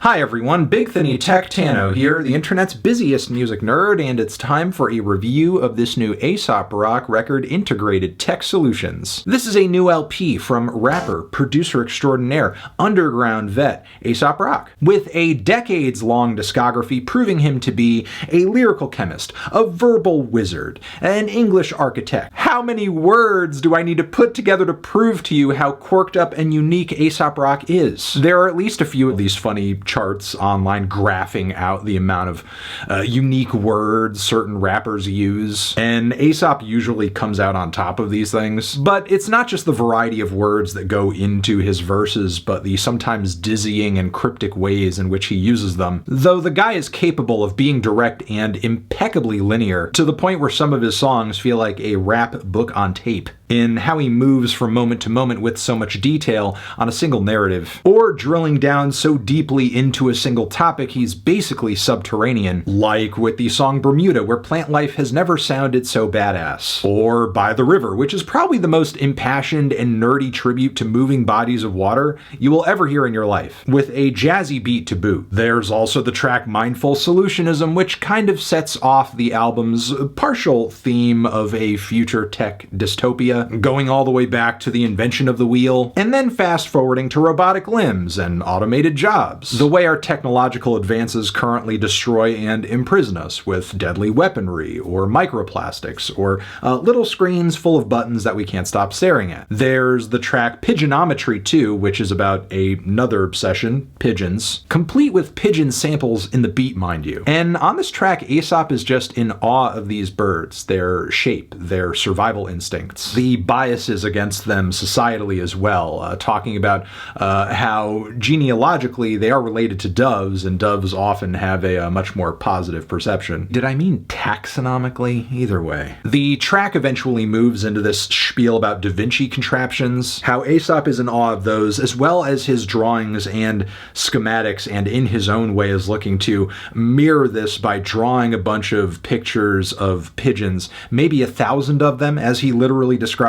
Hi everyone, Big Thinny Tech Tano here, the internet's busiest music nerd, and it's time for a review of this new Aesop rock record, Integrated Tech Solutions. This is a new LP from rapper, producer extraordinaire, underground vet, Aesop Rock, with a decades-long discography proving him to be a lyrical chemist, a verbal wizard, an English architect. How many words do I need to put together to prove to you how quirked up and unique Aesop Rock is? There are at least a few of these funny charts online graphing out the amount of unique words certain rappers use, and Aesop usually comes out on top of these things. But it's not just the variety of words that go into his verses, but the sometimes dizzying and cryptic ways in which he uses them. Though the guy is capable of being direct and impeccably linear, to the point where some of his songs feel like a rap book on tape, in how he moves from moment to moment with so much detail on a single narrative, or drilling down so deeply into a single topic he's basically subterranean, like with the song Bermuda, where plant life has never sounded so badass, or By the River, which is probably the most impassioned and nerdy tribute to moving bodies of water you will ever hear in your life, with a jazzy beat to boot. There's also the track Mindful Solutionism, which kind of sets off the album's partial theme of a future tech dystopia, going all the way back to the invention of the wheel, and then fast forwarding to robotic limbs and automated jobs, the way our technological advances currently destroy and imprison us with deadly weaponry, or microplastics, or little screens full of buttons that we can't stop staring at. There's the track Pigeonometry too, which is about another obsession, pigeons, complete with pigeon samples in the beat, mind you. And on this track, Aesop is just in awe of these birds, their shape, their survival instincts, the biases against them societally as well, talking about how genealogically they are related to doves, and doves often have a much more positive perception. Did I mean taxonomically? Either way. The track eventually moves into this spiel about Da Vinci contraptions, how Aesop is in awe of those, as well as his drawings and schematics, and in his own way is looking to mirror this by drawing a bunch of pictures of pigeons, maybe 1,000 of them, as he literally describes.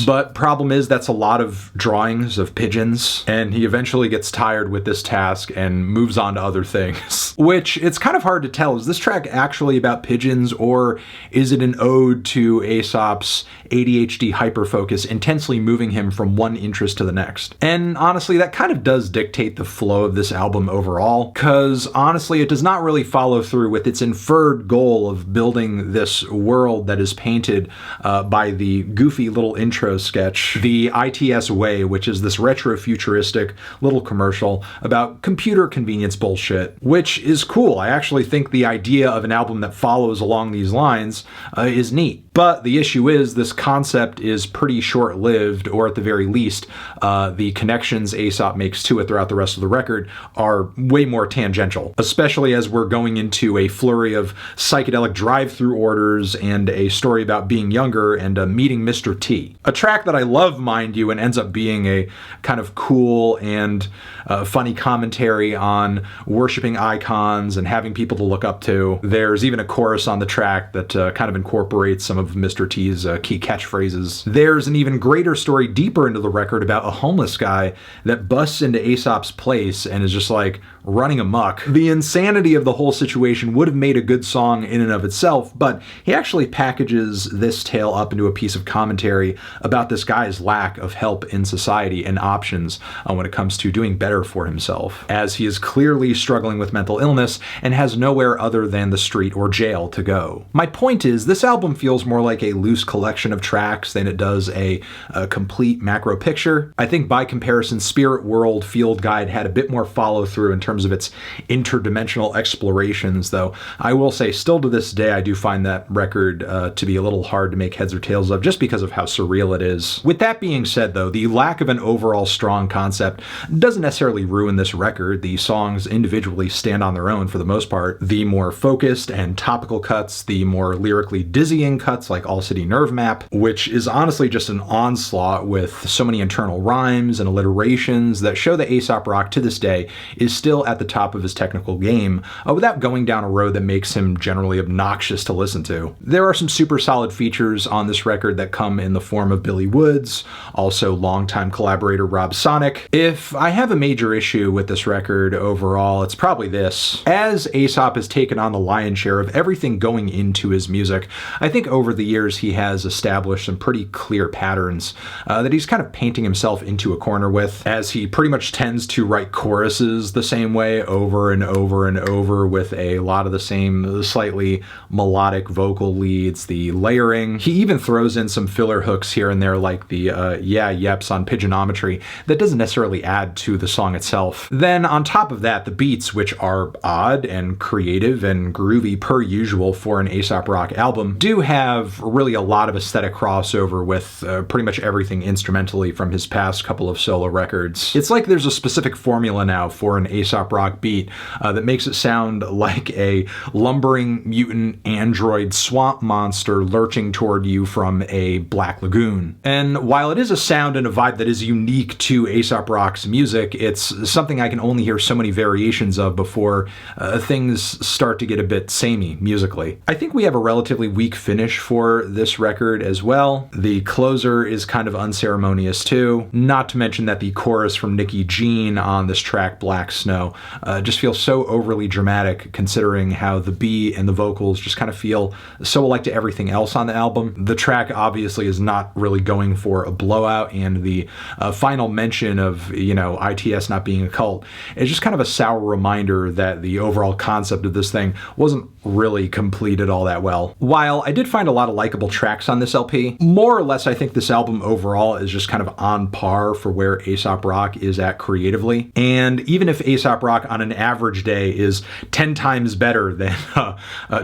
But problem is, that's a lot of drawings of pigeons, and he eventually gets tired with this task and moves on to other things. Which, it's kind of hard to tell, is this track actually about pigeons, or is it an ode to Aesop's ADHD hyperfocus intensely moving him from one interest to the next? And honestly, that kind of does dictate the flow of this album overall, because honestly, it does not really follow through with its inferred goal of building this world that is painted by the goofy little intro sketch, The ITS Way, which is this retro-futuristic little commercial about computer convenience bullshit, which is cool. I actually think the idea of an album that follows along these lines is neat. But the issue is, this concept is pretty short-lived, or at the very least, the connections Aesop makes to it throughout the rest of the record are way more tangential, especially as we're going into a flurry of psychedelic drive-through orders and a story about being younger and meeting Mr. T. A track that I love, mind you, and ends up being a kind of cool and funny commentary on worshiping icons and having people to look up to. There's even a chorus on the track that kind of incorporates some of Mr. T's key catchphrases. There's an even greater story deeper into the record about a homeless guy that busts into Aesop's place and is just like running amok. The insanity of the whole situation would have made a good song in and of itself, but he actually packages this tale up into a piece of commentary about this guy's lack of help in society and options when it comes to doing better for himself, as he is clearly struggling with mental illness and has nowhere other than the street or jail to go. My point is, this album feels more like a loose collection of tracks than it does a complete macro picture. I think by comparison, Spirit World Field Guide had a bit more follow through in terms of its interdimensional explorations, though I will say, still to this day, I do find that record to be a little hard to make heads or tails of, just because of how surreal it is. With that being said, though, the lack of an overall strong concept doesn't necessarily ruin this record. The songs individually stand on their own for the most part. The more focused and topical cuts, the more lyrically dizzying cuts cuts like All City Nerve Map, which is honestly just an onslaught with so many internal rhymes and alliterations that show that Aesop Rock to this day is still at the top of his technical game, without going down a road that makes him generally obnoxious to listen to. There are some super solid features on this record that come in the form of Billy Woods, also longtime collaborator Rob Sonic. If I have a major issue with this record overall, it's probably this. As Aesop has taken on the lion's share of everything going into his music, I think over the years he has established some pretty clear patterns that he's kind of painting himself into a corner with, as he pretty much tends to write choruses the same way over and over and over with a lot of the same slightly melodic vocal leads, the layering. He even throws in some filler hooks here and there like the yeah yeps on pidgeonometry that doesn't necessarily add to the song itself. Then on top of that, the beats, which are odd and creative and groovy per usual for an Aesop Rock album, do have really a lot of aesthetic crossover with pretty much everything instrumentally from his past couple of solo records. It's like there's a specific formula now for an Aesop Rock beat that makes it sound like a lumbering mutant android swamp monster lurching toward you from a black lagoon. And while it is a sound and a vibe that is unique to Aesop Rock's music, it's something I can only hear so many variations of before things start to get a bit samey musically. I think we have a relatively weak finish for this record as well. The closer is kind of unceremonious too, not to mention that the chorus from Nikki Jean on this track, Black Snow, just feels so overly dramatic considering how the beat and the vocals just kind of feel so alike to everything else on the album. The track obviously is not really going for a blowout, and the final mention of, ITS not being a cult is just kind of a sour reminder that the overall concept of this thing wasn't really completed all that well. While I did find a lot of likable tracks on this LP, more or less I think this album overall is just kind of on par for where Aesop Rock is at creatively. And even if Aesop Rock on an average day is 10 times better than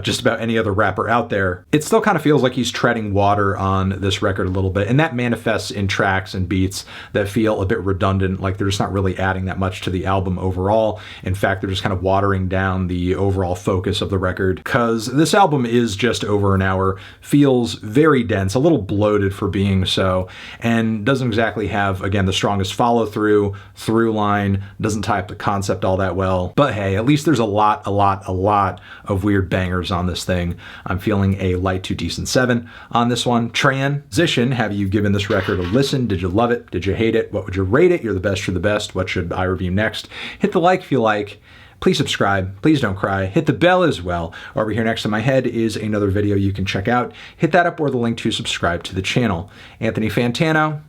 just about any other rapper out there, it still kind of feels like he's treading water on this record a little bit, and that manifests in tracks and beats that feel a bit redundant, like they're just not really adding that much to the album overall. In fact, they're just kind of watering down the overall focus of the record, because this album is just over an hour, feels very dense, a little bloated for being so, and doesn't exactly have, again, the strongest follow-through, through line, doesn't tie up the concept all that well. But hey, at least there's a lot of weird bangers on this thing. I'm feeling a light to decent 7 on this one. Transition, have you given this record a listen? Did you love it? Did you hate it? What would you rate it? You're the best, you're the best. What should I review next? Hit the like if you like. Please subscribe. Please don't cry. Hit the bell as well. Over here next to my head is another video you can check out. Hit that up or the link to subscribe to the channel. Anthony Fantano,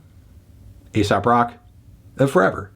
Aesop Rock, forever.